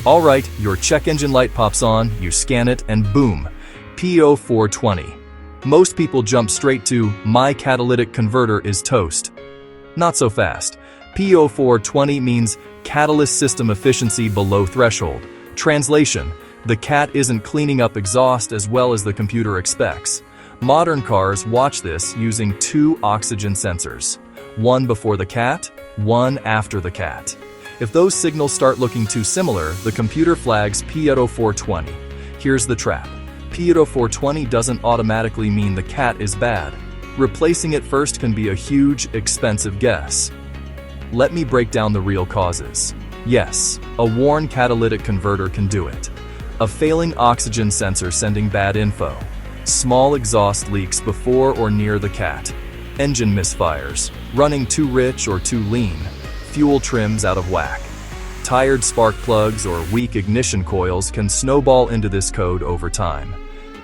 Alright, your check engine light pops on, you scan it, and boom, P0420. Most people jump straight to, my catalytic converter is toast. Not so fast. P0420 means catalyst system efficiency below threshold. Translation: the cat isn't cleaning up exhaust as well as the computer expects. Modern cars watch this using 2 oxygen sensors. One before the cat, one after the cat. If those signals start looking too similar, the computer flags P0420. Here's the trap. P0420 doesn't automatically mean the cat is bad. Replacing it first can be a huge, expensive guess. Let me break down the real causes. Yes, a worn catalytic converter can do it. A failing oxygen sensor sending bad info. Small exhaust leaks before or near the cat. Engine misfires, running too rich or too lean. Fuel trims out of whack. Tired spark plugs or weak ignition coils can snowball into this code over time.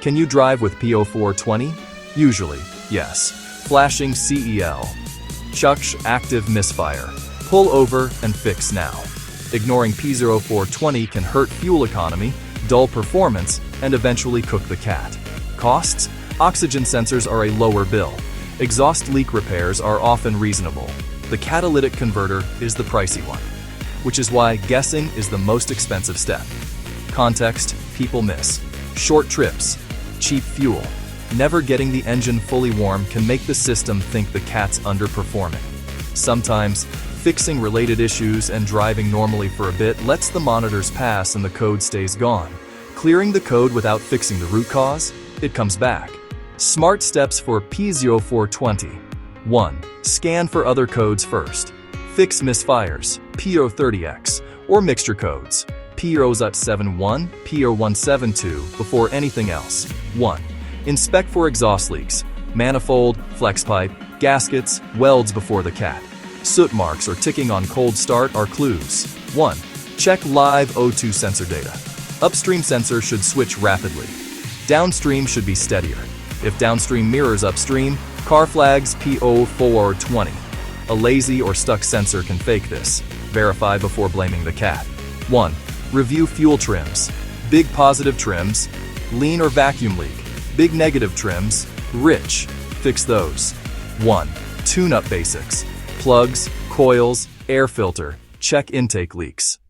Can you drive with P0420? Usually, yes. Flashing CEL. Chuck's active misfire. Pull over and fix now. Ignoring P0420 can hurt fuel economy, dull performance, and eventually cook the cat. Costs? Oxygen sensors are a lower bill. Exhaust leak repairs are often reasonable. The catalytic converter is the pricey one, which is why guessing is the most expensive step. Context: people miss. Short trips, cheap fuel. Never getting the engine fully warm can make the system think the cat's underperforming. Sometimes, fixing related issues and driving normally for a bit lets the monitors pass and the code stays gone. Clearing the code without fixing the root cause, it comes back. Smart steps for P0420. 1. Scan for other codes first. Fix misfires, P030X, or mixture codes, P071, P0172, before anything else. 1. Inspect for exhaust leaks, manifold, flex pipe, gaskets, welds before the cat. Soot marks or ticking on cold start are clues. 1. Check live O2 sensor data. Upstream sensor should switch rapidly. Downstream should be steadier. If downstream mirrors upstream, car flags P0420. A lazy or stuck sensor can fake this. Verify before blaming the cat. 1. Review fuel trims. Big positive trims, lean or vacuum leak. Big negative trims, rich. Fix those. 1. Tune-up basics. Plugs, coils, air filter. Check intake leaks.